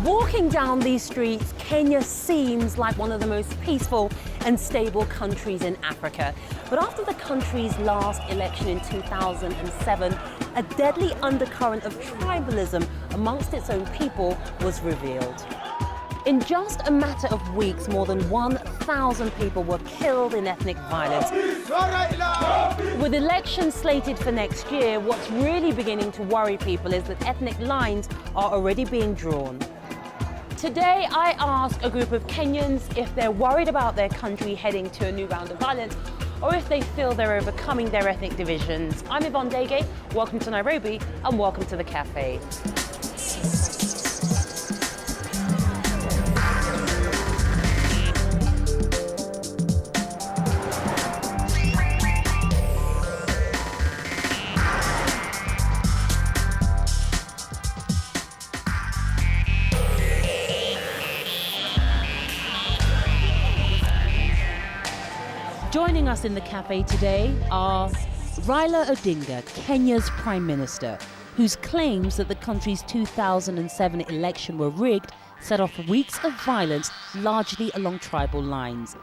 Walking down these streets, Kenya seems like one of the most peaceful and stable countries in Africa. But after the country's last election in 2007, a deadly undercurrent of tribalism amongst its own people was revealed. In just a matter of weeks, more than 1,000 people were killed in ethnic violence. With elections slated for next year, what's really beginning to worry people is that ethnic lines are already being drawn. Today, I ask a group of Kenyans if they're worried about their country heading to a new round of violence, or if they feel they're overcoming their ethnic divisions. I'm Yvonne Dege, welcome to Nairobi, and welcome to The Cafe. Joining us in the cafe today are Raila Odinga, Kenya's Prime Minister, whose claims that the country's 2007 election were rigged set off weeks of violence largely along tribal lines.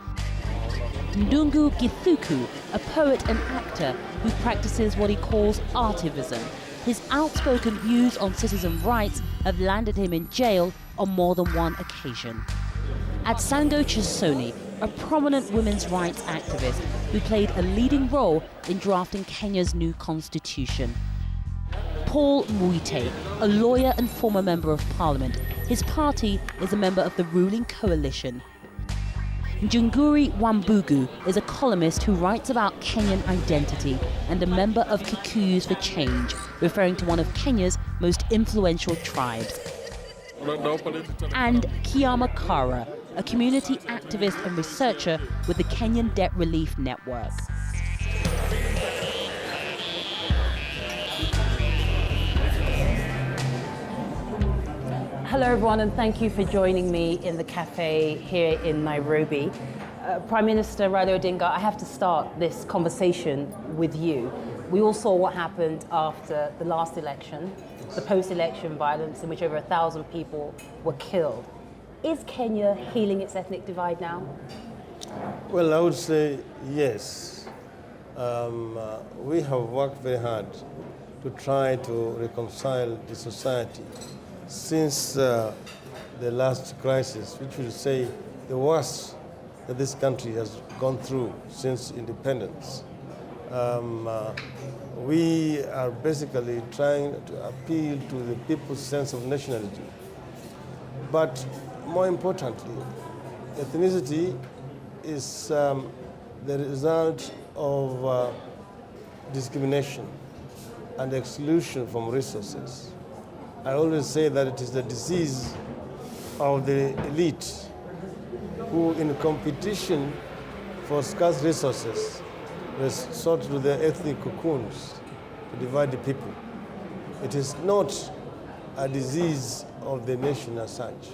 Ndungu Githuku, a poet and actor who practices what he calls artivism. His outspoken views on citizen rights have landed him in jail on more than one occasion. Atsango Chisoni, a prominent women's rights activist who played a leading role in drafting Kenya's new constitution. Paul Muite, a lawyer and former member of parliament. His party is a member of the ruling coalition. Njunguri Wambugu is a columnist who writes about Kenyan identity and a member of Kikuyus for Change, referring to one of Kenya's most influential tribes. And Kiama Kara, a community activist and researcher with the Kenyan Debt Relief Network. Hello everyone, and thank you for joining me in the cafe here in Nairobi. Prime Minister Raila Odinga, I have to start this conversation with you. We all saw what happened after the last election, the post-election violence in which over 1,000 people were killed. Is Kenya healing its ethnic divide now? Well, I would say yes. We have worked very hard to try to reconcile the society since the last crisis, which will say the worst that this country has gone through since independence. We are basically trying to appeal to the people's sense of nationality. But more importantly, ethnicity is the result of discrimination and exclusion from resources. I always say that it is the disease of the elite who, in competition for scarce resources, resort to their ethnic cocoons to divide the people. It is not a disease of the nation as such.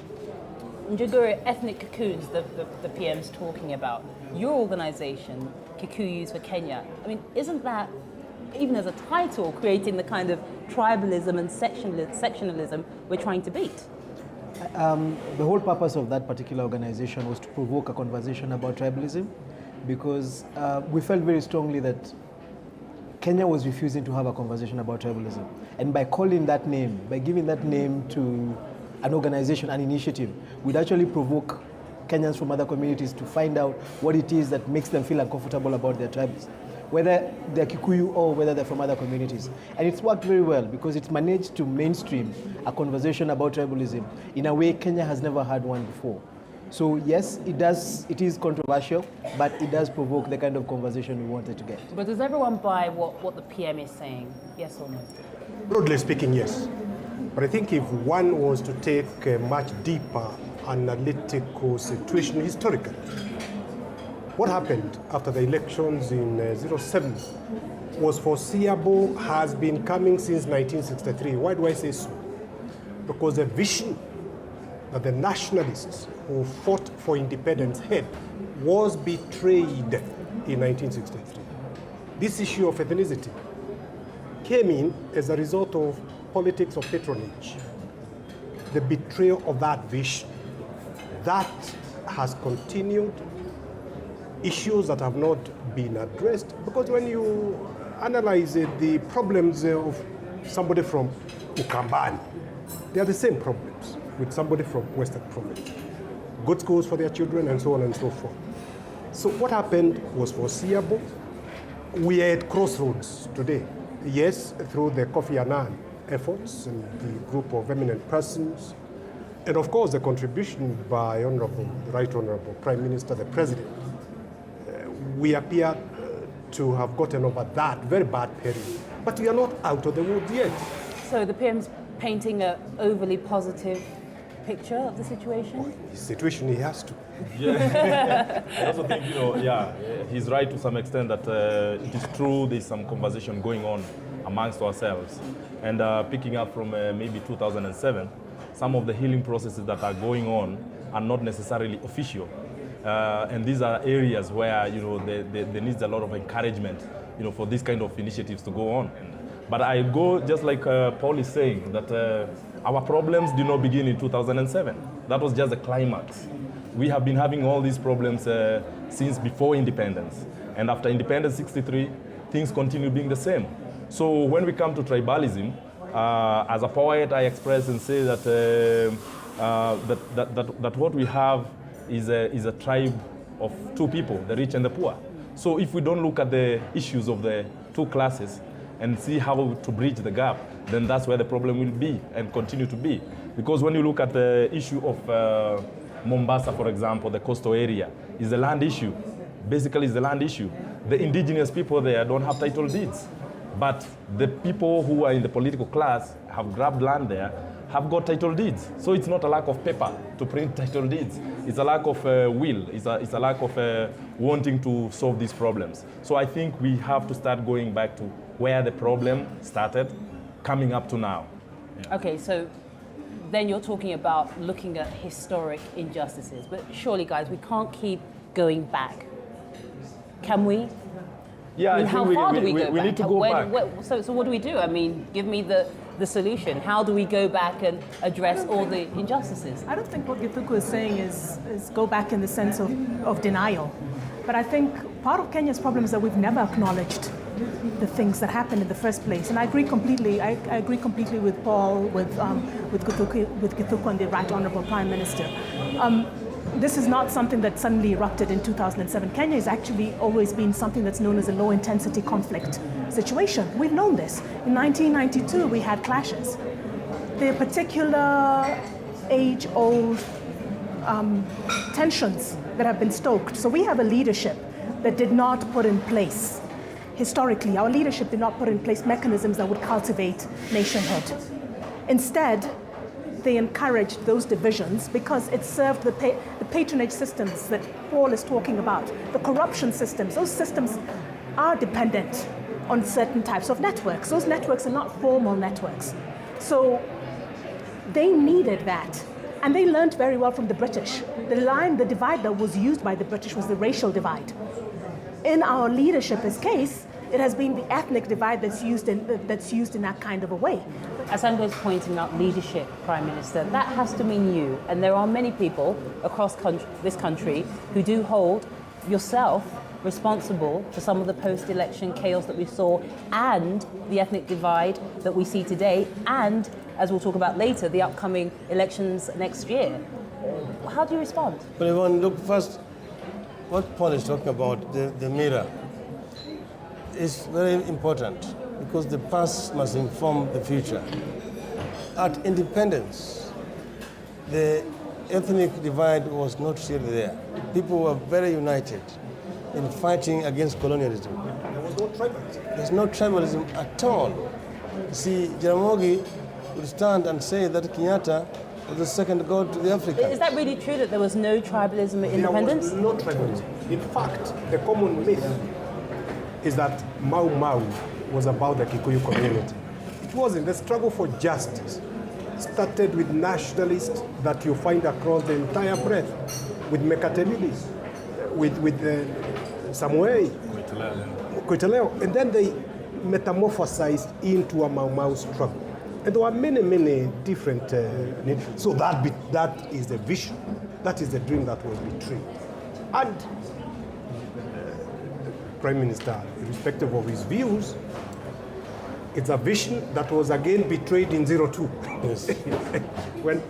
Njuguri, ethnic cocoons, the PM's talking about. Your organization, Kikuyus for Kenya, I mean, isn't that, even as a title, creating the kind of tribalism and sectionalism we're trying to beat? The whole purpose of that particular organization was to provoke a conversation about tribalism, because we felt very strongly that Kenya was refusing to have a conversation about tribalism. And by calling that name, by giving that name to an organization, an initiative, would actually provoke Kenyans from other communities to find out what it is that makes them feel uncomfortable about their tribes, whether they're Kikuyu or whether they're from other communities. And it's worked very well because it's managed to mainstream a conversation about tribalism in a way Kenya has never had one before. So yes, it is controversial, but it does provoke the kind of conversation we wanted to get. But does everyone buy what the PM is saying, yes or no? Broadly speaking, yes. But I think if one was to take a much deeper analytical situation historically, what happened after the elections in 07 was foreseeable, has been coming since 1963. Why do I say so? Because the vision that the nationalists who fought for independence had was betrayed in 1963. This issue of ethnicity came in as a result of politics of patronage. the betrayal of that vision. That has continued. Issues that have not been addressed, because when you analyze the problems of somebody from Ukambani, they are the same problems with somebody from Western Province. Good schools for their children and so on and so forth. So what happened was foreseeable. We are at crossroads today. Yes, through the Kofi Annan efforts and the group of eminent persons, and of course the contribution by the Right Honorable Prime Minister, the President. We appear to have gotten over that very bad period, but we are not out of the woods yet. So the PM's painting an overly positive picture of the situation? The situation, he has to. Yeah, I also think, he's right to some extent that it is true there's some conversation going on amongst ourselves. And picking up from maybe 2007, some of the healing processes that are going on are not necessarily official. And these are areas where, there needs a lot of encouragement, for these kind of initiatives to go on. But I go, just like Paul is saying, that our problems did not begin in 2007. That was just the climax. We have been having all these problems since before independence. And after independence, 63, things continue being the same. So when we come to tribalism, as a poet, I express and say that, that what we have is a tribe of two people, the rich and the poor. So if we don't look at the issues of the two classes and see how to bridge the gap, then that's where the problem will be and continue to be. Because when you look at the issue of Mombasa, for example, the coastal area, is a land issue. Basically, it's the land issue. The indigenous people there don't have title deeds. But the people who are in the political class have grabbed land there, have got title deeds. So it's not a lack of paper to print title deeds. It's a lack of will. It's a lack of wanting to solve these problems. So I think we have to start going back to where the problem started, coming up to now. Yeah. Okay, so then you're talking about looking at historic injustices. But surely, guys, we can't keep going back. Can we? Yeah, I mean, how far do we go back? We need to go back. So what do we do? I mean, give me the solution. How do we go back and address all the injustices? I don't think what Githuku is saying is go back in the sense of denial. But I think part of Kenya's problem is that we've never acknowledged the things that happened in the first place. And I agree completely. I agree completely with Paul, with Githuku and the Right Honorable Prime Minister. This is not something that suddenly erupted in 2007. Kenya has actually always been something that's known as a low-intensity conflict situation. We've known this. In 1992, we had clashes. The particular age-old tensions that have been stoked. So we have a leadership that did not put in place, historically, our leadership did not put in place mechanisms that would cultivate nationhood. Instead, they encouraged those divisions because it served the patronage systems that Paul is talking about, the corruption systems. Those systems are dependent on certain types of networks. Those networks are not formal networks. So they needed that. And they learned very well from the British. The divide that was used by the British was the racial divide. In our leadership's case, it has been the ethnic divide that's used in that kind of a way. As Ango is pointing out leadership, Prime Minister, that has to mean you. And there are many people across this country who do hold yourself responsible for some of the post-election chaos that we saw and the ethnic divide that we see today and, as we'll talk about later, the upcoming elections next year. How do you respond? But everyone, look first, what Paul is talking about, the mirror, is very important because the past must inform the future. At independence, the ethnic divide was not really there. People were very united in fighting against colonialism. There was no tribalism. There's no tribalism at all. You see, Jaramogi would stand and say that Kenyatta was the second god to the Africans. Is that really true that there was no tribalism at independence? There was no tribalism. In fact, the common myth is that Mau Mau was about the Kikuyu community. It wasn't. The struggle for justice started with nationalists that you find across the entire breadth, with Mekatelilis, with Samuel, Kuitaleo, and then they metamorphosized into a Mau Mau struggle. And there were many, many different needs. So that is the vision. That is the dream that was betrayed. And Prime Minister, irrespective of his views, it's a vision that was again betrayed in 02. Yes. When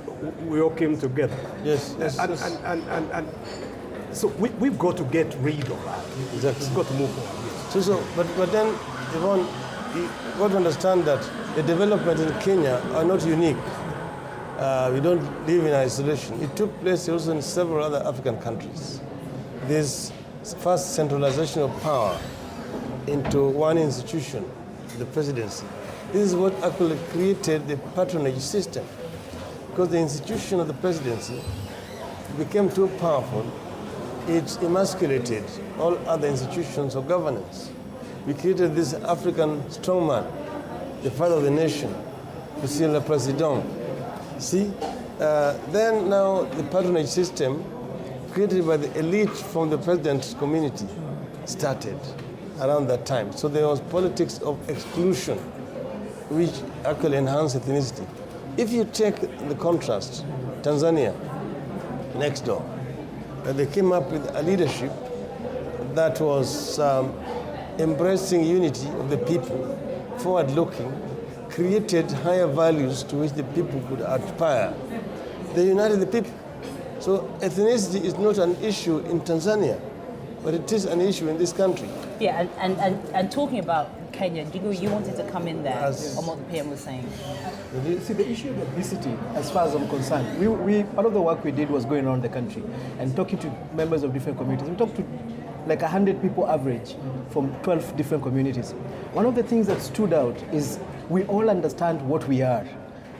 we all came together. Yes. And so we've got to get rid of that. Exactly. We've got to move forward. But then, Yvonne, you've got to understand that the development in Kenya are not unique. We don't live in isolation. It took place also in several other African countries. This first centralization of power into one institution, the presidency. This is what actually created the patronage system, because the institution of the presidency became too powerful. It emasculated all other institutions of governance. We created this African strongman, the father of the nation, Monsieur le Président. See, then now the patronage system created by the elite from the president's community started around that time. So there was politics of exclusion, which actually enhanced ethnicity. If you take the contrast, Tanzania, next door, they came up with a leadership that was embracing unity of the people, forward-looking, created higher values to which the people could aspire. They united the people. So ethnicity is not an issue in Tanzania, but it is an issue in this country. Yeah, and talking about Kenya, you wanted to come in there on what the PM was saying. See, the issue of ethnicity, as far as I'm concerned, we part of the work we did was going around the country and talking to members of different communities. We talked to like 100 people average from 12 different communities. One of the things that stood out is we all understand what we are.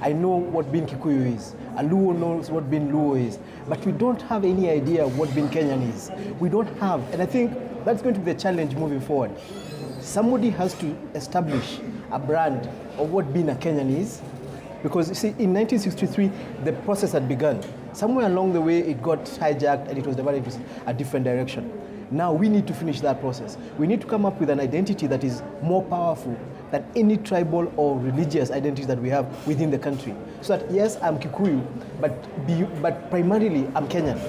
I know what being Kikuyu is. A Luo knows what being Luo is. But we don't have any idea what being Kenyan is. We don't have, and I think that's going to be the challenge moving forward. Somebody has to establish a brand of what being a Kenyan is. Because you see, in 1963, the process had begun. Somewhere along the way, it got hijacked and it was divided into a different direction. Now we need to finish that process. We need to come up with an identity that is more powerful than any tribal or religious identity that we have within the country. So that yes, I'm Kikuyu, but primarily I'm Kenyan.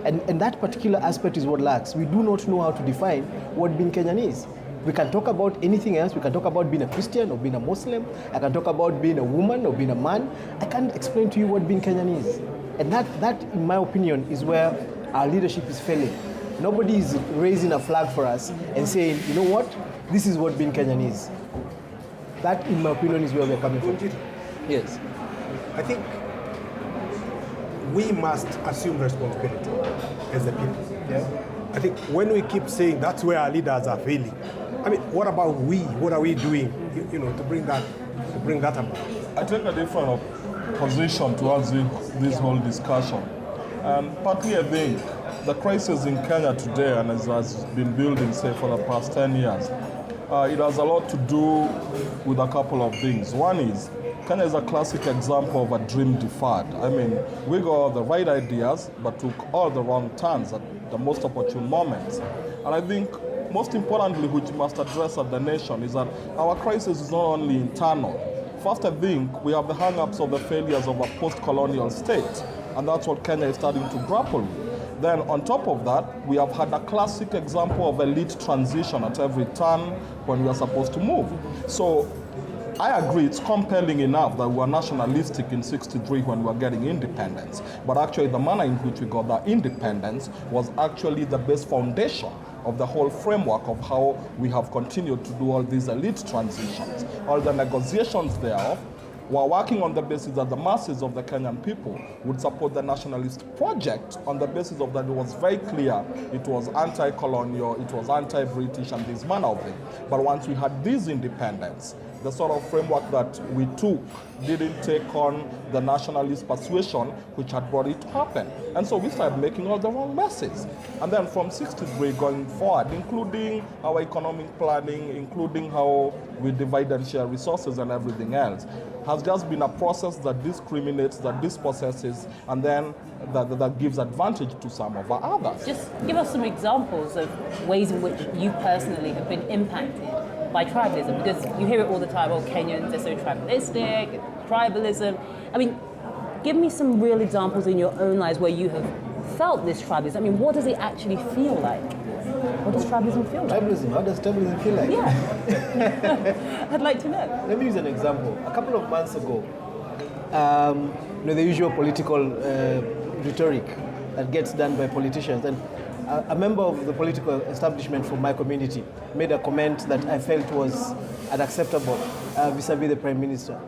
And that particular aspect is what lacks. We do not know how to define what being Kenyan is. We can talk about anything else. We can talk about being a Christian or being a Muslim. I can talk about being a woman or being a man. I can't explain to you what being Kenyan is. And that, in my opinion, is where our leadership is failing. Nobody is raising a flag for us and saying, you know what, this is what being Kenyan is. That, in my opinion, is where we're coming from. Yes. I think we must assume responsibility as the people. Yeah. I think when we keep saying that's where our leaders are failing, I mean, what about we? What are we doing, to bring that about? I take a different position towards this whole discussion. Partly, I think the crisis in Kenya today, and as has been building, say, for the past 10 years, it has a lot to do with a couple of things. One is, Kenya is a classic example of a dream deferred. I mean, we got the right ideas, but took all the wrong turns at the most opportune moments. And I think, most importantly, which we must address as the nation, is that our crisis is not only internal. First, I think we have the hang-ups of the failures of a post-colonial state, and that's what Kenya is starting to grapple with. Then on top of that, we have had a classic example of elite transition at every turn when we are supposed to move. So I agree, it's compelling enough that we were nationalistic in '63 when we were getting independence. But actually the manner in which we got that independence was actually the base foundation of the whole framework of how we have continued to do all these elite transitions. All the negotiations thereof were working on the basis that the masses of the Kenyan people would support the nationalist project on the basis of that it was very clear it was anti-colonial, it was anti-British and this manner of it. But once we had this independence, the sort of framework that we took didn't take on the nationalist persuasion which had brought it to happen. And so we started making all the wrong messes. And then from '63 going forward, including our economic planning, including how we divide and share resources and everything else, has just been a process that discriminates, that dispossesses, and then that gives advantage to some of our others. Just give us some examples of ways in which you personally have been impacted by tribalism? Because you hear it all the time, oh, Kenyans, they're so tribalistic, tribalism. I mean, give me some real examples in your own lives where you have felt this tribalism. I mean, what does it actually feel like? What does tribalism feel like? Tribalism, how does tribalism feel like? Yeah. I'd like to know. Let me use an example. A couple of months ago, the usual political rhetoric that gets done by politicians, and a member of the political establishment from my community made a comment that I felt was unacceptable vis-a-vis the Prime Minister.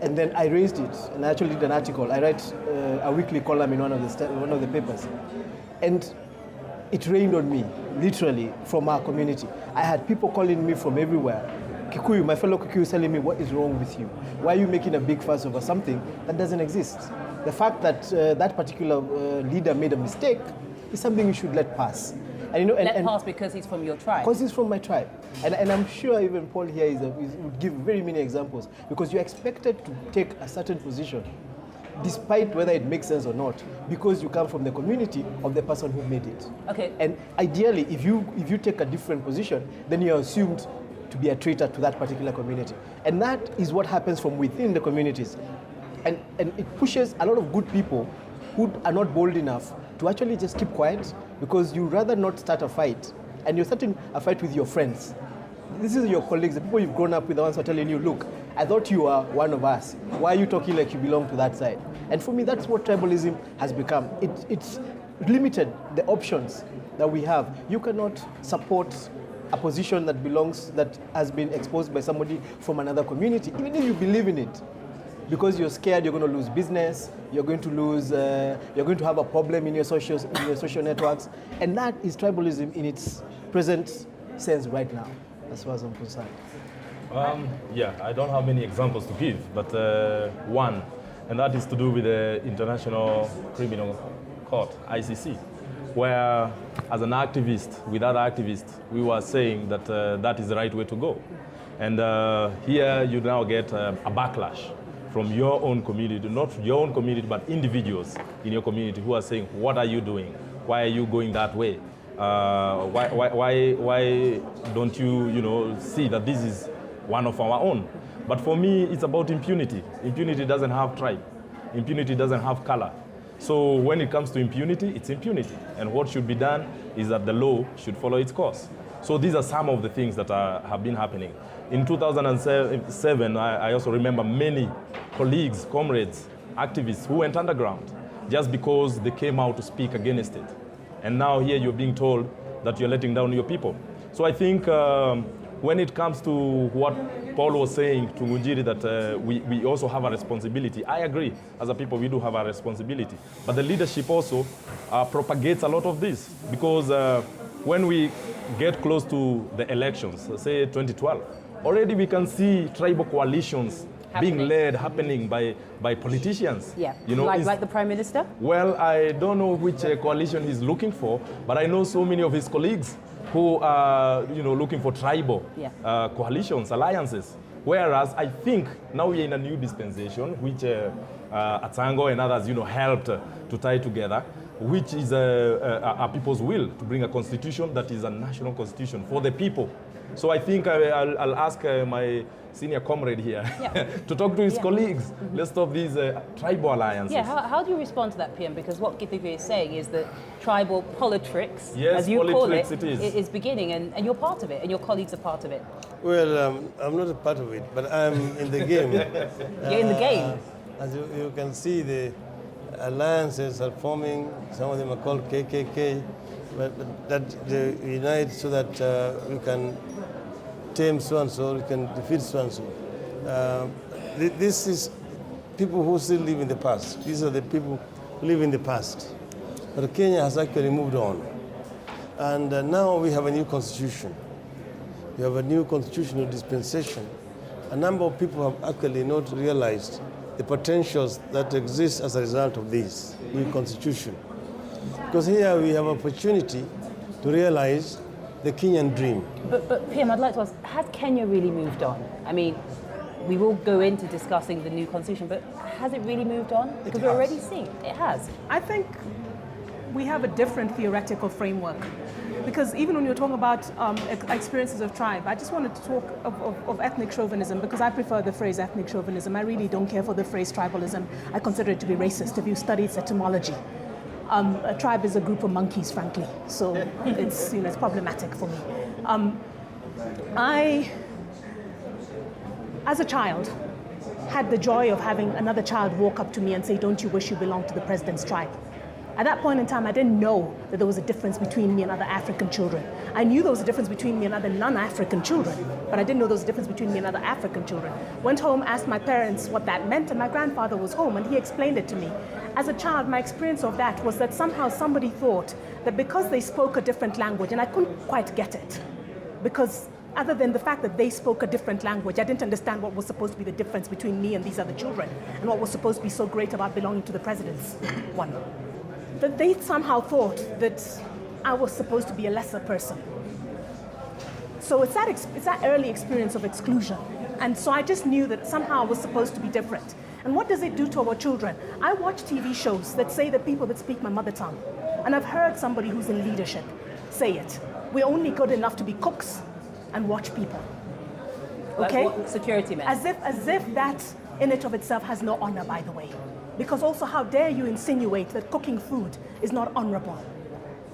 And then I raised it, and I actually did an article. I write a weekly column in one of the papers. And it rained on me, literally, from our community. I had people calling me from everywhere. Kikuyu, my fellow Kikuyu, telling me, what is wrong with you? Why are you making a big fuss over something that doesn't exist? The fact that that particular leader made a mistake is something you should let pass. And, let pass because he's from your tribe? Because he's from my tribe. And I'm sure even Paul here would give very many examples, because you're expected to take a certain position, despite whether it makes sense or not, because you come from the community of the person who made it. Okay. And ideally, if you take a different position, then you're assumed to be a traitor to that particular community. And that is what happens from within the communities. And it pushes a lot of good people who are not bold enough to actually just keep quiet, because you rather not start a fight. And you're starting a fight with your friends. This is your colleagues, the people you've grown up with, the ones who are telling you, look, I thought you were one of us. Why are you talking like you belong to that side? And for me, that's what tribalism has become. It's limited the options that we have. You cannot support a position that has been exposed by somebody from another community, even if you believe in it. Because you're scared you're going to lose business, you're going to have a problem in your social networks. And that is tribalism in its present sense right now, as far as I'm concerned. I don't have many examples to give, but one, and that is to do with the International Criminal Court, ICC, where as an activist, with other activists, we were saying that that is the right way to go. And here you now get a backlash from your own community, not your own community, but individuals in your community who are saying, what are you doing? Why are you going that way? Why don't you, see that this is one of our own? But for me, it's about impunity. Impunity doesn't have tribe. Impunity doesn't have color. So when it comes to impunity, it's impunity. And what should be done is that the law should follow its course. So these are some of the things that have been happening. In 2007, I also remember many colleagues, comrades, activists who went underground just because they came out to speak against it. And now here you're being told that you're letting down your people. So I think when it comes to what Paul was saying to Ngunjiri, that we also have a responsibility. I agree, as a people we do have a responsibility. But the leadership also propagates a lot of this, because when we get close to the elections, say 2012, already we can see tribal coalitions happening by politicians. Yeah, like the Prime Minister? Well, I don't know which coalition he's looking for, but I know so many of his colleagues who are looking for tribal coalitions, alliances. Whereas I think now we're in a new dispensation, which Atsango and others helped to tie together, which is a people's will to bring a constitution that is a national constitution for the people. So I think I'll ask my senior comrade here to talk to his colleagues. Let's stop these tribal alliances. Yeah, how do you respond to that, PM? Because what Githivi is saying is that tribal politics, as you call it, is beginning, and you're part of it, and your colleagues are part of it. Well, I'm not a part of it, but I'm in the game. You're in the game? As you can see, the alliances are forming. Some of them are called KKK, but that they unite so that we can tame so-and-so, we can defeat so-and-so. This is people who still live in the past. These are the people who live in the past. But Kenya has actually moved on. And now we have a new constitution. We have a new constitutional dispensation. A number of people have actually not realized the potentials that exist as a result of this new constitution. Because here we have opportunity to realize the Kenyan dream. But PM, I'd like to ask, has Kenya really moved on? I mean, we will go into discussing the new constitution, but has it really moved on? Because we're already seeing it has. I think we have a different theoretical framework. because even when you're talking about experiences of tribe, I just wanted to talk of ethnic chauvinism, because I prefer the phrase ethnic chauvinism. I really don't care for the phrase tribalism. I consider it to be racist if you study its etymology. A tribe is a group of monkeys, frankly, so it's, it's problematic for me. I, as a child, had the joy of having another child walk up to me and say, "Don't you wish you belonged to the president's tribe?" At that point in time, I didn't know that there was a difference between me and other African children. I knew there was a difference between me and other non-African children, but I didn't know there was a difference between me and other African children. Went home, asked my parents what that meant, and my grandfather was home, and he explained it to me. As a child, my experience of that was that somehow somebody thought that because they spoke a different language, and I couldn't quite get it, because other than the fact that they spoke a different language, I didn't understand what was supposed to be the difference between me and these other children, and what was supposed to be so great about belonging to the president's one. That they somehow thought that I was supposed to be a lesser person. So it's that early experience of exclusion. And so I just knew that somehow I was supposed to be different. And what does it do to our children? I watch TV shows that say that people that speak my mother tongue, and I've heard somebody who's in leadership say it. We're only good enough to be cooks and watch people. Okay? Like security men. As if that in it of itself has no honor, by the way. Because also, how dare you insinuate that cooking food is not honorable,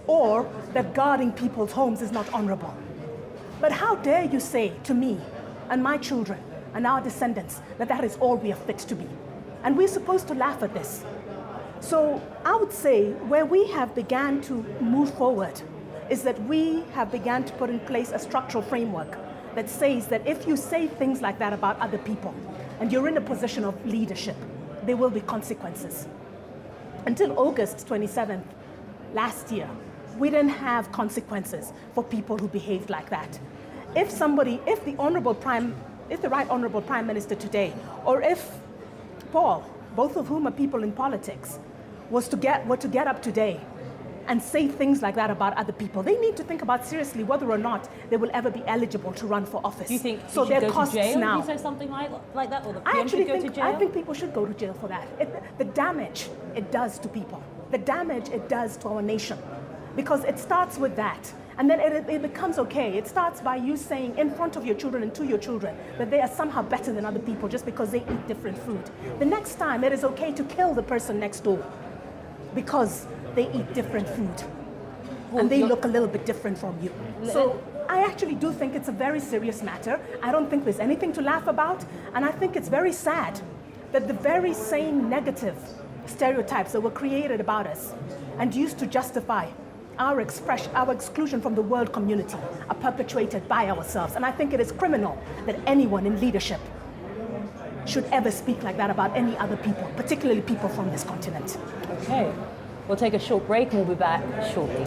or that guarding people's homes is not honorable. But how dare you say to me and my children and our descendants that that is all we are fit to be? And we're supposed to laugh at this. So I would say where we have began to move forward is that we have began to put in place a structural framework that says that if you say things like that about other people and you're in a position of leadership, there will be consequences. Until August 27th last year, we didn't have consequences for people who behaved like that. If the Right Honorable Prime Minister today, or if Paul, both of whom are people in politics, were to get up today and say things like that about other people, they need to think about seriously whether or not they will ever be eligible to run for office. Do you think so? There are costs costs jail now. if you say something like that, or the I PM actually should go to jail? I think people should go to jail for that. The damage it does to people, the damage it does to our nation, because it starts with that. And then it becomes okay. It starts by you saying in front of your children and to your children that they are somehow better than other people just because they eat different food. The next time, it is okay to kill the person next door because they eat different food. And they look a little bit different from you. So I actually do think it's a very serious matter. I don't think there's anything to laugh about. And I think it's very sad that the very same negative stereotypes that were created about us and used to justify our exclusion from the world community are perpetuated by ourselves. And I think it is criminal that anyone in leadership should ever speak like that about any other people, particularly people from this continent. Okay, we'll take a short break and we'll be back shortly.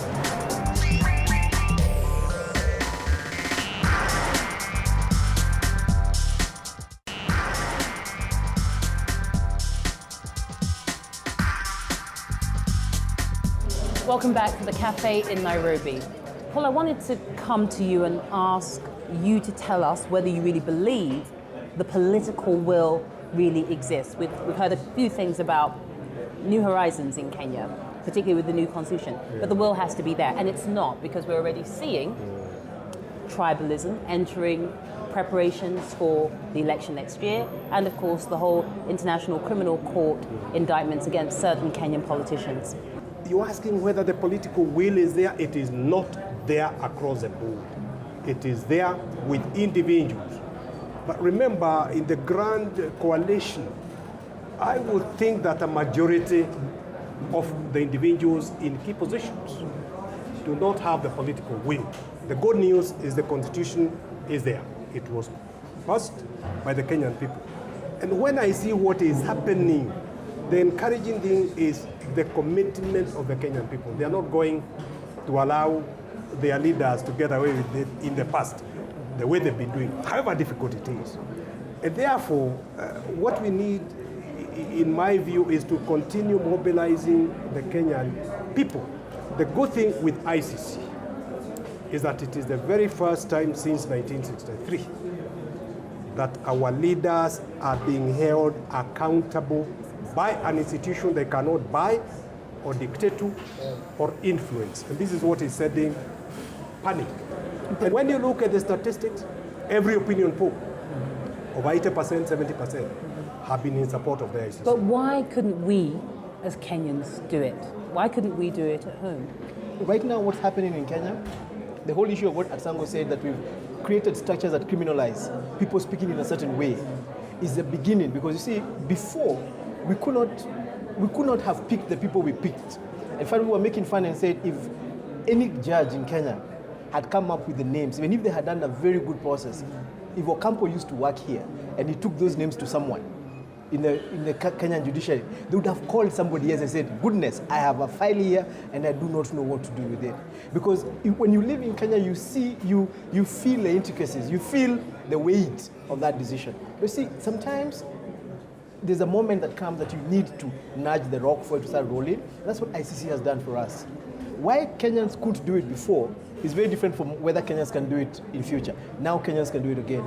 Welcome back to the cafe in Nairobi. Paul, I wanted to come to you and ask you to tell us whether you really believe the political will really exists. We've heard a few things about new horizons in Kenya, particularly with the new constitution, but the will has to be there, and it's not, because we're already seeing tribalism entering preparations for the election next year, and of course the whole International Criminal Court indictments against certain Kenyan politicians. You're asking whether the political will is there. It is not there across the board. It is there with individuals. But remember, in the grand coalition, I would think that a majority of the individuals in key positions do not have the political will. The good news is the constitution is there. It was passed by the Kenyan people. And when I see what is happening, the encouraging thing is the commitment of the Kenyan people. They are not going to allow their leaders to get away with it in the past, the way they've been doing, however difficult it is. And therefore, what we need, in my view, is to continue mobilizing the Kenyan people. The good thing with ICC is that it is the very first time since 1963 that our leaders are being held accountable by an institution they cannot buy or dictate to or influence. And this is what is setting panic. And when you look at the statistics, every opinion poll, over 80%, 70%, have been in support of the ICC. But why couldn't we, as Kenyans, do it? Why couldn't we do it at home? Right now, what's happening in Kenya, the whole issue of what Atsango said, that we've created structures that criminalize people speaking in a certain way, is the beginning. Because you see, before, we could not have picked the people we picked. In fact, we were making fun and said, if any judge in Kenya had come up with the names, even if they had done a very good process, if Ocampo used to work here and he took those names to someone in the Kenyan judiciary, they would have called somebody else and said, goodness, I have a file here and I do not know what to do with it. Because when you live in Kenya, you see, you feel the intricacies, you feel the weight of that decision. You see, sometimes there's a moment that comes that you need to nudge the rock for it to start rolling. That's what ICC has done for us. Why Kenyans couldn't do it before is very different from whether Kenyans can do it in future. Now Kenyans can do it again.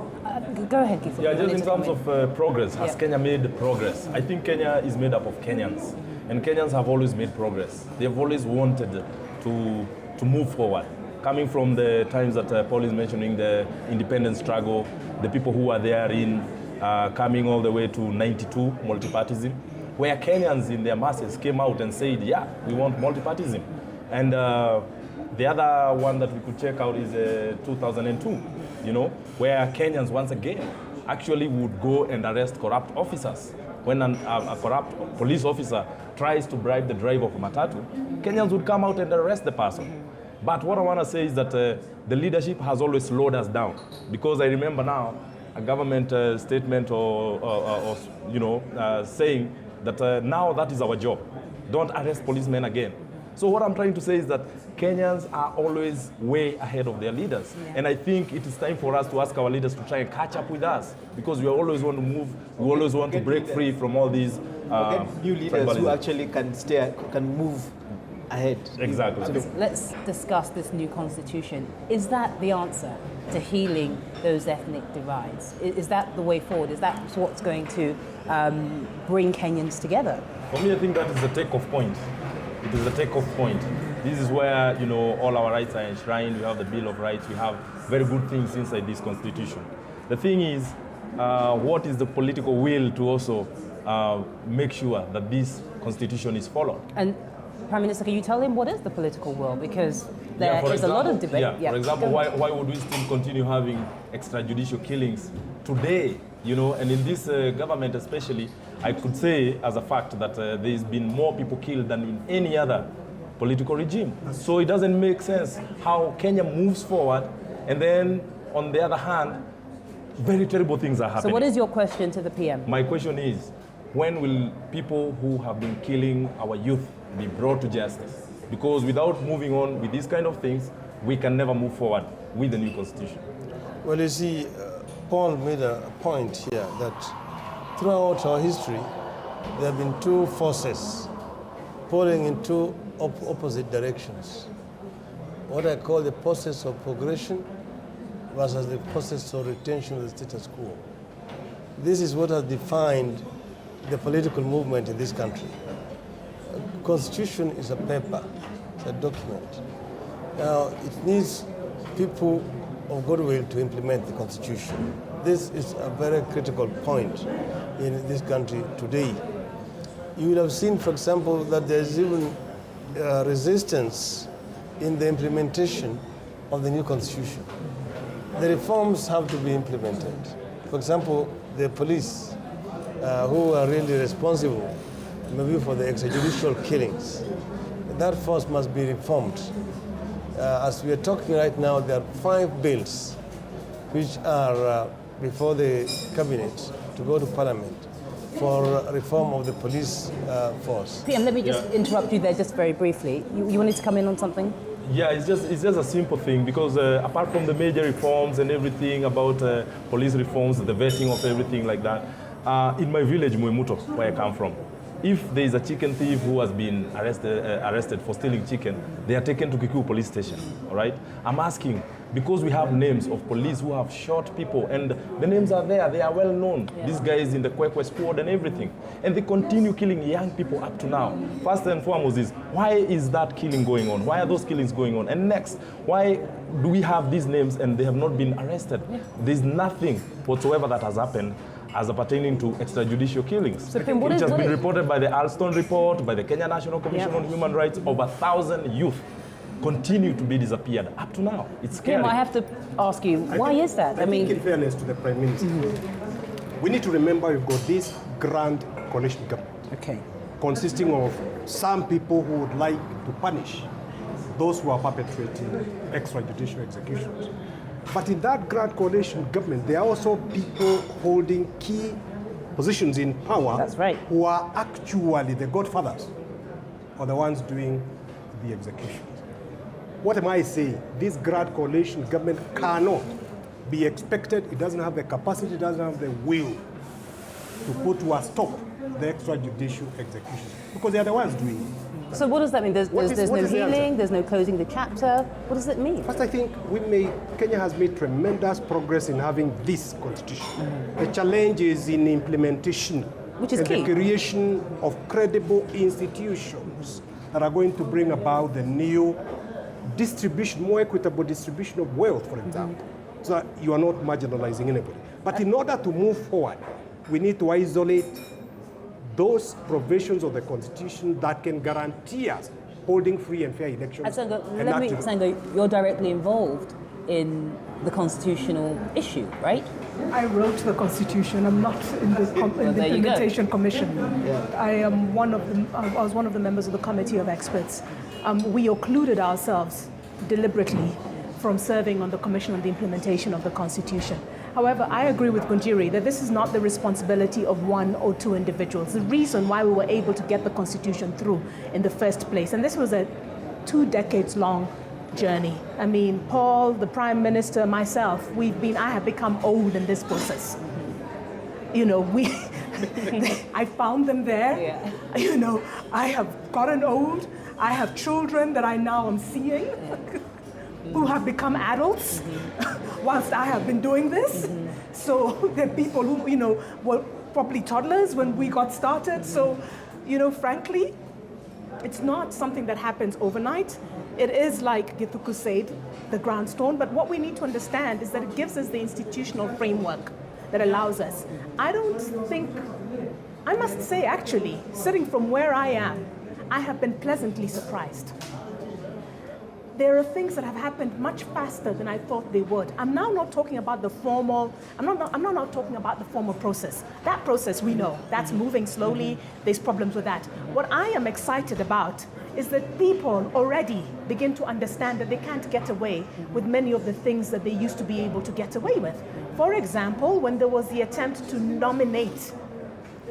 Go ahead, Gifford. Yeah, just in terms of progress, has Kenya made progress? I think Kenya is made up of Kenyans, and Kenyans have always made progress. They've always wanted to move forward. Coming from the times that Paul is mentioning, the independence struggle, the people who were therein, coming all the way to 92, multipartyism, where Kenyans in their masses came out and said, yeah, we want multipartyism. And the other one that we could check out is 2002, where Kenyans once again actually would go and arrest corrupt officers. When a corrupt police officer tries to bribe the driver of a matatu, Kenyans would come out and arrest the person. But what I want to say is that the leadership has always slowed us down, because I remember now a government statement or saying that now that is our job. Don't arrest policemen again. So what I'm trying to say is that Kenyans are always way ahead of their leaders. Yeah. And I think it is time for us to ask our leaders to try and catch up with us, because we always want to move, we always want to break free from all these new leaders tribalism. Who actually can move ahead. Exactly. So let's discuss this new constitution. Is that the answer to healing those ethnic divides? Is that the way forward? Is that what's going to bring Kenyans together? For me, I think that is the take-off point. It is the take-off point. This is where, all our rights are enshrined. We have the Bill of Rights. We have very good things inside this constitution. The thing is, what is the political will to also make sure that this constitution is followed? And Prime Minister, can you tell him what is the political will? Because there is a lot of debate. Yeah, for example, why would we still continue having extrajudicial killings today? And in this government especially, I could say as a fact that there's been more people killed than in any other political regime. So it doesn't make sense how Kenya moves forward, and then on the other hand, very terrible things are happening. So what is your question to the PM? My question is, when will people who have been killing our youth be brought to justice? Because without moving on with these kind of things, we can never move forward with the new constitution. Well, you see, Paul made a point here that throughout our history, there have been two forces pulling in two opposite directions. What I call the process of progression versus the process of retention of the status quo. This is what has defined the political movement in this country. A constitution is a paper, it's a document. Now, it needs people of goodwill to implement the constitution. This is a very critical point in this country today. You will have seen, for example, that there's even resistance in the implementation of the new constitution. The reforms have to be implemented. For example, the police, who are really responsible maybe for the extrajudicial killings, that force must be reformed. As we are talking right now, there are 5 bills which are before the cabinet to go to parliament for reform of the police force. PM, let me just interrupt you there just very briefly. You wanted to come in on something? Yeah, it's just a simple thing, because apart from the major reforms and everything about police reforms, the vetting of everything like that, in my village, Muemuto, where I come from, if there is a chicken thief who has been arrested for stealing chicken, they are taken to Kikuyu police station, all right? I'm asking, because we have names of police who have shot people, and the names are there, they are well known. Yeah. These guys in the Kwekwe squad and everything. And they continue killing young people up to now. First and foremost is, why is that killing going on? Why are those killings going on? And next, why do we have these names and they have not been arrested? Yeah. There's nothing whatsoever that has happened as pertaining to extrajudicial killings. So which has been reported by the Alston report, by the Kenya National Commission on Human Rights. Over 1,000 youth continue to be disappeared up to now. It's scary. I have to ask you, why is that? I think in fairness to the Prime Minister, we need to remember we've got this grand coalition government, consisting of some people who would like to punish those who are perpetrating extrajudicial executions. But in that grand coalition government, there are also people holding key positions in power. That's right. Who are actually the godfathers or the ones doing the executions. What am I saying? This grand coalition government cannot be expected, it doesn't have the capacity, it doesn't have the will to put to a stop the extrajudicial executions, because they are the ones doing it. So what does that mean? There's no healing, there's no closing the chapter. What does it mean? First, I think Kenya has made tremendous progress in having this constitution. The challenge is in implementation, which is and key. The creation of credible institutions that are going to bring about the new distribution, more equitable distribution of wealth, for example, so that you are not marginalizing anybody. But in order to move forward, we need to isolate those provisions of the Constitution that can guarantee us holding free and fair elections. Sango, you're directly involved in the constitutional issue, right? I wrote the Constitution. I'm not in the Implementation Commission. I was one of the members of the Committee of Experts. We occluded ourselves deliberately from serving on the Commission on the Implementation of the Constitution. However, I agree with Gunjiri that this is not the responsibility of one or two individuals. The reason why we were able to get the Constitution through in the first place, and this was a 2 decades long journey. I mean, Paul, the Prime Minister, myself, I have become old in this process. You know, I found them there. Yeah. You know, I have gotten old. I have children that I now am seeing. Who have become adults whilst I have been doing this. So there are people who, you know, were probably toddlers when we got started. So, you know, frankly, it's not something that happens overnight. It is like Githuku said, the ground stone. But what we need to understand is that it gives us the institutional framework that allows us. I must say, actually, sitting from where I am, I have been pleasantly surprised. There are things that have happened much faster than I thought they would. I'm now not talking about the formal, I'm not talking about the formal process. That process we know, that's moving slowly, there's problems with that. What I am excited about is that people already begin to understand that they can't get away with many of the things that they used to be able to get away with. For example, when there was the attempt to nominate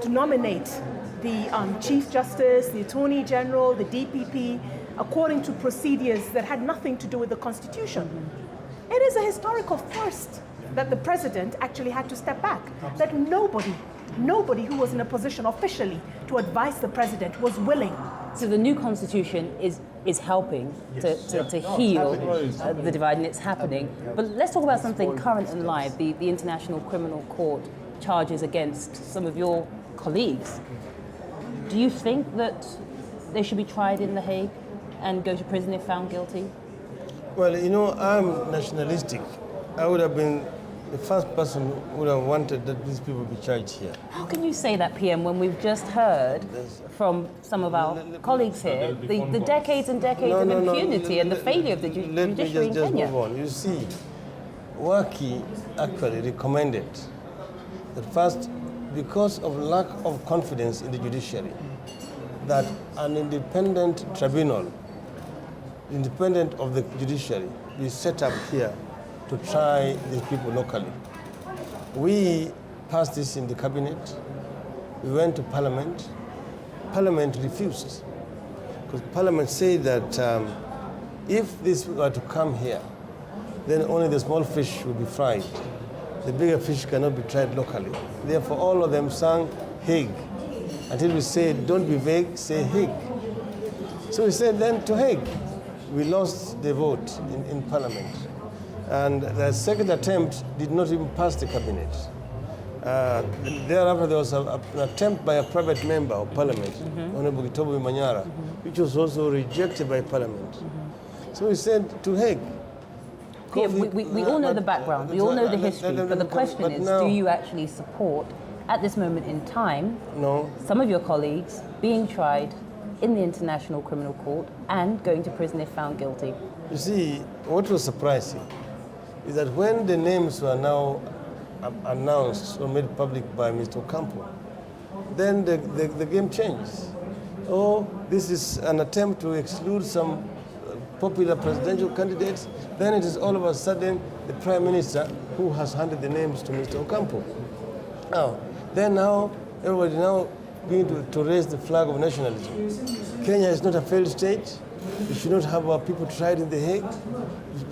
the Chief Justice, the Attorney General, the DPP, according to procedures that had nothing to do with the Constitution. It is a historical first that the President actually had to step back, that nobody who was in a position officially to advise the President was willing. So the new Constitution is helping to heal the divide, and it's happening. But let's talk about something current and live, the International Criminal Court charges against some of your colleagues. Do you think that they should be tried in The Hague and go to prison if found guilty? Well, you know, I'm nationalistic. I would have been the first person who would have wanted that these people be charged here. How can you say that, PM, when we've just heard from some of our colleagues here the decades and decades of impunity and the failure of the judiciary in Kenya? Let me just move on. You see, Waki actually recommended that first, because of lack of confidence in the judiciary, that an independent tribunal, independent of the judiciary, be set up here to try these people locally. We passed this in the cabinet. We went to Parliament. Parliament refused, because Parliament said that if this were to come here, then only the small fish will be fried. The bigger fish cannot be tried locally. Therefore, all of them sang Hague. until we said, don't be vague, say Hague. So we said then to Hague. We lost the vote in Parliament. And the second attempt did not even pass the cabinet. Thereafter, there was an attempt by a private member of Parliament, Honorable Gitobo Manyara, which was also rejected by Parliament. So we said to Hague. Yeah, we all know the background, we all know the history, but the question is, do you actually support, at this moment in time, some of your colleagues being tried in the International Criminal Court and going to prison if found guilty? You see, what was surprising is that when the names were now announced or made public by Mr. Ocampo, then the game changed. Oh, this is an attempt to exclude some popular presidential candidates. Then it is all of a sudden the Prime Minister who has handed the names to Mr. Ocampo. Now, everybody now beginning to raise the flag of nationalism. Kenya is not a failed state. We should not have our people tried in The Hague.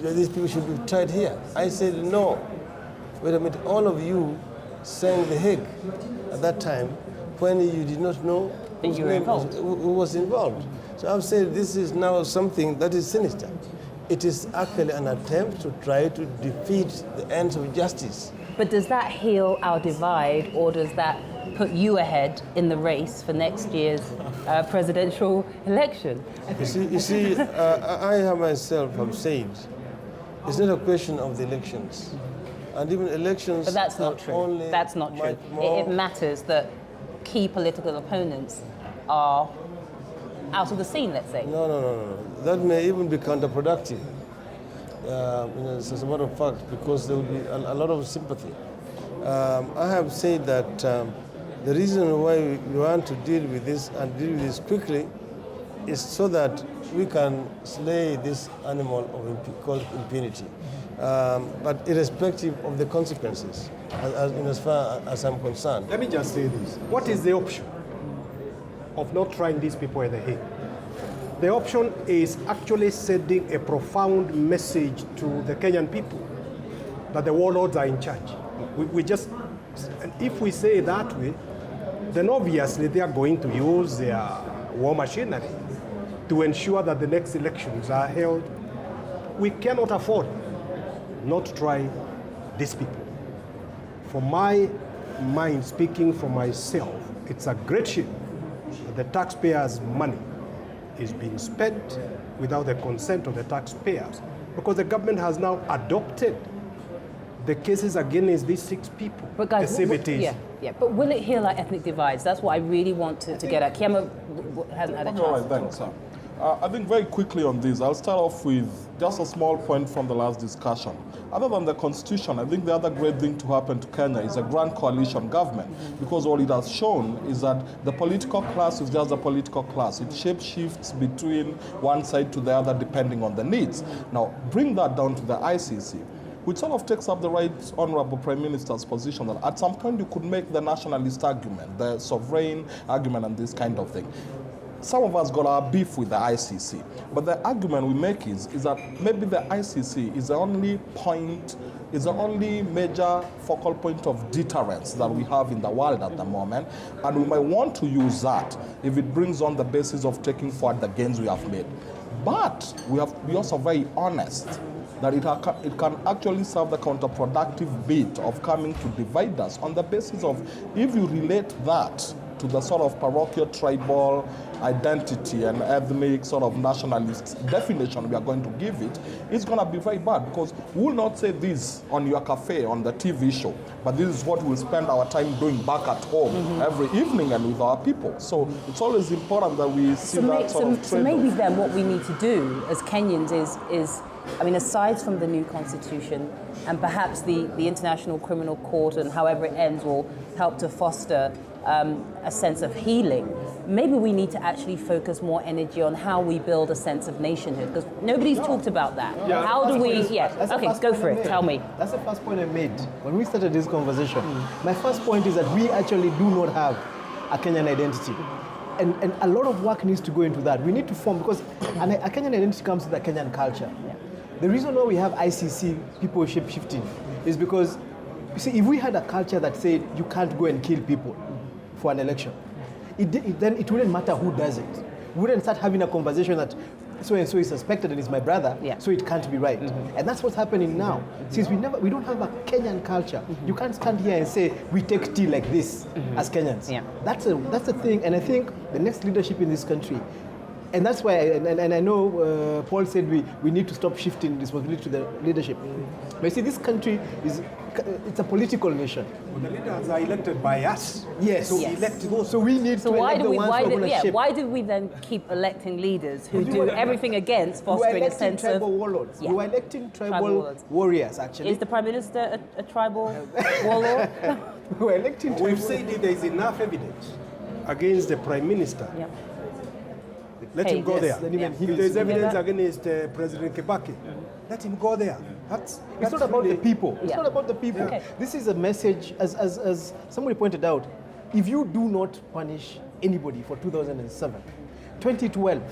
These people should be tried here. I said no. Wait a minute, all of you sang The Hague at that time when you did not know who was involved. So I've said this is now something that is sinister. It is actually an attempt to try to defeat the ends of justice. But does that heal our divide, or does that put you ahead in the race for next year's presidential election? You see, I myself have said it's not a question of the elections. And even elections. But that's not true. That's not true. It matters that key political opponents are out of the scene, let's say. No. That may even be counterproductive. As a matter of fact, because there will be a lot of sympathy. I have said that the reason why we want to deal with this and deal with this quickly is so that we can slay this animal called impunity. But irrespective of the consequences, as far as I'm concerned. Let me just say this. What is the option of not trying these people at The Hague? The option is actually sending a profound message to the Kenyan people that the warlords are in charge. And if we say it that way, then obviously they are going to use their war machinery to ensure that the next elections are held. We cannot afford not to try these people. For my mind, speaking for myself, it's a great shame that the taxpayers' money is being spent without the consent of the taxpayers, because the government has now adopted the cases against these 6 people. But guys, but will it heal our ethnic divides? That's what I really want to get at. Kiama hasn't had a chance. All right, thanks. I think very quickly on this, I'll start off with just a small point from the last discussion. Other than the constitution, I think the other great thing to happen to Kenya is a grand coalition government, because all it has shown is that the political class is just a political class. It shape-shifts between one side to the other depending on the needs. Now, bring that down to the ICC, which sort of takes up the right honorable Prime Minister's position that at some point you could make the nationalist argument, the sovereign argument and this kind of thing. Some of us got our beef with the ICC, but the argument we make is that maybe the ICC is the only major focal point of deterrence that we have in the world at the moment, and we might want to use that if it brings on the basis of taking forward the gains we have made. But we have to be also very honest that it can actually serve the counterproductive bit of coming to divide us on the basis of, if you relate that to the sort of parochial tribal identity and ethnic sort of nationalist definition we are going to give it, it's going to be very bad, because we will not say this on your cafe, on the TV show, but this is what we'll spend our time doing back at home every evening and with our people. So it's always important that we see that sort of trade-off. So maybe then what we need to do as Kenyans is I mean, aside from the new constitution and perhaps the International Criminal Court and however it ends will help to foster a sense of healing, maybe we need to actually focus more energy on how we build a sense of nationhood, because nobody's talked about that. Yeah. How do we, okay, go for it, tell me. That's the first point I made when we started this conversation. My first point is that we actually do not have a Kenyan identity. And a lot of work needs to go into that. We need to form, because a Kenyan identity comes with a Kenyan culture. Yeah. The reason why we have ICC, people shape-shifting, is because, you see, if we had a culture that said you can't go and kill people for an election, then it wouldn't matter who does it. We wouldn't start having a conversation that so and so is suspected and is my brother, so it can't be right. And that's what's happening now. Since we don't have a Kenyan culture, you can't stand here and say we take tea like this as Kenyans. Yeah. That's a thing, and I think the next leadership in this country, and that's why, and I know Paul said we need to stop shifting responsibility to the leadership. But you see, this country it's a political nation. Well, the leaders are elected by us. Yes. So Yes. elect those. So we need to elect the ones who are going to shape. why do we then keep electing leaders who You do were- everything against We are fostering a electing sense of... tribal warlords. Yeah. We are electing Tribal tribal warlords. warriors, actually. Is the Prime Minister a tribal warlord? We are electing tribal. We've said that there is enough evidence against the Prime Minister. Yeah. Let Hey, him go yes. there. Then even If he there's needs to hear evidence that. against President Kibaki, let him go there. It's not about the people. It's Yeah. not about the people. Okay. This is a message, as somebody pointed out, if you do not punish anybody for 2007, 2012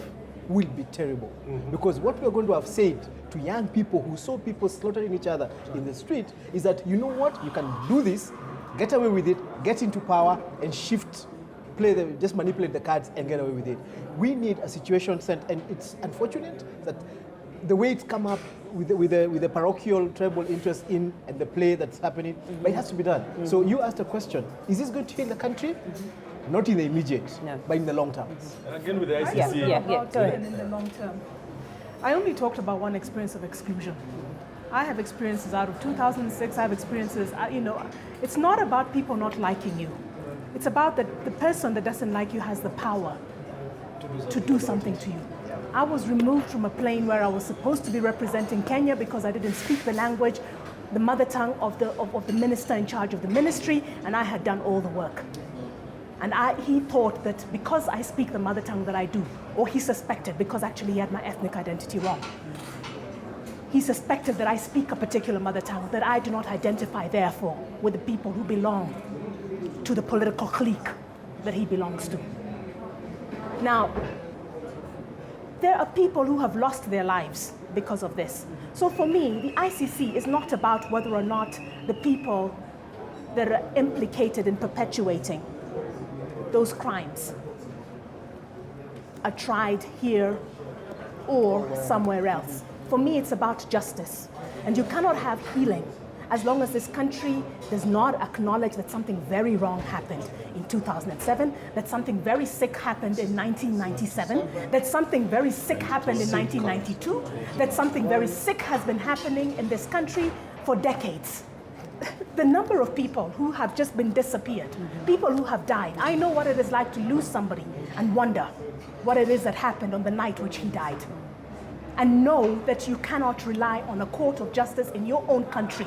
will be terrible. Because what we're going to have said to young people who saw people slaughtering each other in the street is that, you know what, you can do this, get away with it, get into power and shift, just manipulate the cards and get away with it. We need a situation and it's unfortunate that the way it's come up with the parochial tribal interest in and the play that's happening, but it has to be done. So you asked a question, is this going to heal the country? Not in the immediate, No. but in the long term. And again with the ICC. Yeah. About Go it ahead. in the long term. I only talked about one experience of exclusion. I have experiences out of 2006. I have experiences, it's not about people not liking you. It's about the person that doesn't like you has the power to do something to you. I was removed from a plane where I was supposed to be representing Kenya because I didn't speak the language, the mother tongue of the minister in charge of the ministry, and I had done all the work. And he thought that because I speak the mother tongue that I do, or he suspected, because actually he had my ethnic identity wrong. He suspected that I speak a particular mother tongue, that I do not identify, therefore, with the people who belong to the political clique that he belongs to. Now, there are people who have lost their lives because of this. So for me, the ICC is not about whether or not the people that are implicated in perpetuating those crimes are tried here or somewhere else. For me, it's about justice. And you cannot have healing as long as this country does not acknowledge that something very wrong happened in 2007, that something very sick happened in 1997, that something very sick happened in 1992, that something very sick has been happening in this country for decades. The number of people who have just been disappeared, people who have died. I know what it is like to lose somebody and wonder what it is that happened on the night which he died. And know that you cannot rely on a court of justice in your own country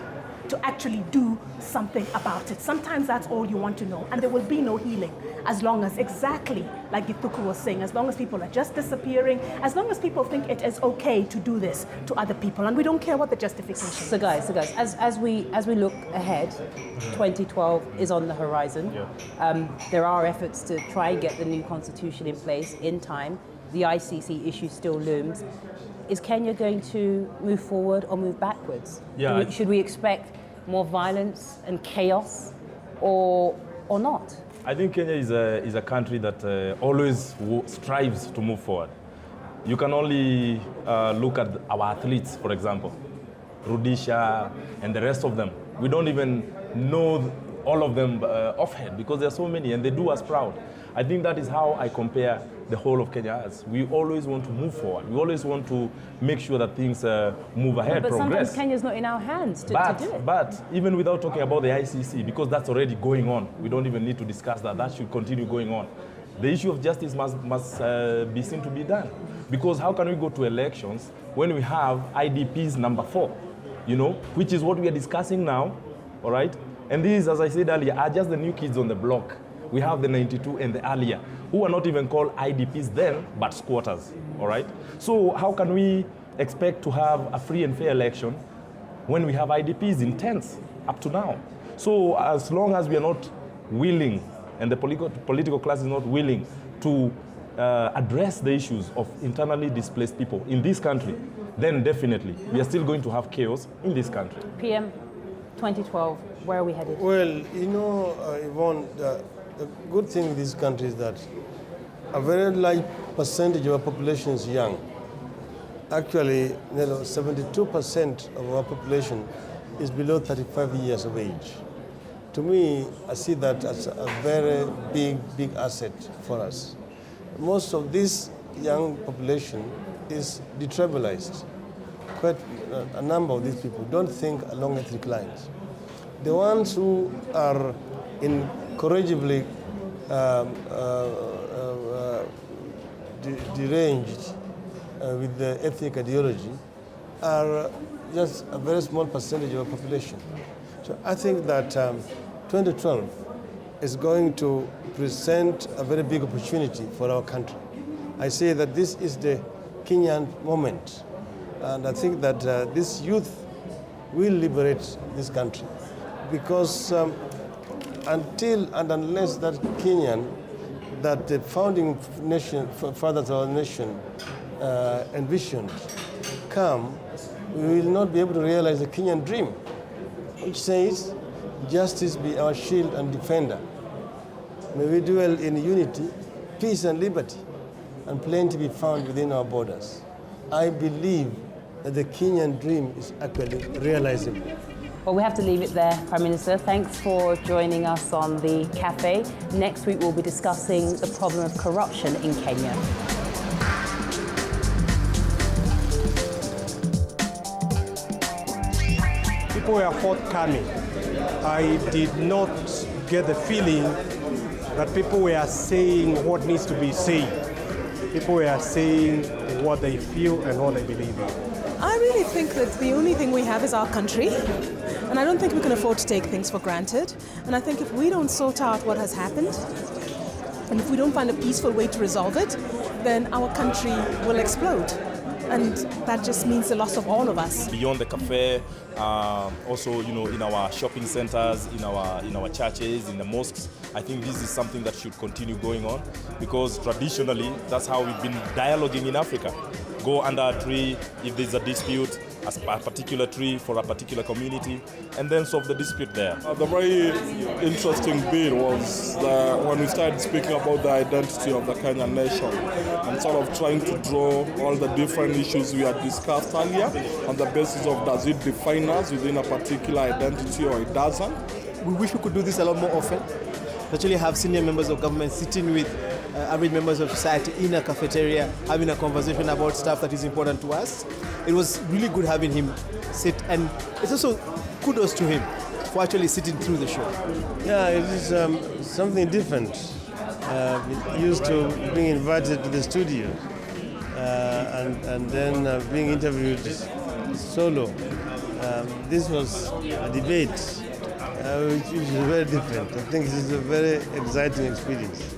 to actually do something about it. Sometimes that's all you want to know, and there will be no healing as long as, exactly like Githuku was saying, as long as people are just disappearing, as long as people think it is okay to do this to other people, and we don't care what the justification is. So guys, as we look ahead, 2012 is on the horizon. There are efforts to try and get the new constitution in place in time. The ICC issue still looms. Is Kenya going to move forward or move backwards? Yeah. Should we expect more violence and chaos, or not? I think Kenya is a country that always strives to move forward. You can only look at our athletes, for example, Rudisha and the rest of them. We don't even know all of them offhand because there are so many and they do us proud. I think that is how I compare the whole of Kenya as. We always want to move forward. We always want to make sure that things move ahead, But progress. sometimes Kenya's not in our hands to do it. But even without talking about the ICC, because that's already going on, we don't even need to discuss that. That should continue going on. The issue of justice must be seen to be done. Because how can we go to elections when we have IDPs number 4, which is what we are discussing now, all right? And these, as I said earlier, are just the new kids on the block. We have the 92 and the earlier, who were not even called IDPs then, but squatters, all right? So how can we expect to have a free and fair election when we have IDPs in tents up to now? So as long as we are not willing, and the political class is not willing to address the issues of internally displaced people in this country, then definitely we are still going to have chaos in this country. PM 2012, where are we headed? Well, Yvonne, the good thing with this country is that a very large percentage of our population is young. Actually, 72% of our population is below 35 years of age. To me, I see that as a very big asset for us. Most of this young population is detribalized. Quite a number of these people don't think along ethnic lines. The ones who are incorrigibly deranged with the ethnic ideology are just a very small percentage of our population. So I think that 2012 is going to present a very big opportunity for our country. I say that this is the Kenyan moment, and I think that this youth will liberate this country, because until and unless that Kenyan, that the founding nation, fathers of our nation envisioned come, we will not be able to realize the Kenyan dream, which says, justice be our shield and defender. May we dwell in unity, peace and liberty, and plenty be found within our borders. I believe that the Kenyan dream is actually realizable. Well, we have to leave it there, Prime Minister. Thanks for joining us on the Cafe. Next week, we'll be discussing the problem of corruption in Kenya. People were forthcoming. I did not get the feeling that people were saying what needs to be said. People were saying what they feel and what they believe in. I really think that the only thing we have is our country, and I don't think we can afford to take things for granted. And I think if we don't sort out what has happened, and if we don't find a peaceful way to resolve it, then our country will explode. And that just means the loss of all of us. Beyond the cafe, also, in our shopping centers, in our churches, in the mosques, I think this is something that should continue going on, because traditionally, that's how we've been dialoguing in Africa. Go under a tree if there's a dispute, a particular tree for a particular community, and then solve the dispute there. The very interesting bit was when we started speaking about the identity of the Kenyan nation and sort of trying to draw all the different issues we had discussed earlier on the basis of does it define us within a particular identity or it doesn't. We wish we could do this a lot more often. Actually have senior members of government sitting with average members of society in a cafeteria, having a conversation about stuff that is important to us. It was really good having him sit, and it's also kudos to him for actually sitting through the show. Yeah, it is something different. Used to being invited to the studio and then being interviewed solo. This was a debate, which is very different. I think this is a very exciting experience.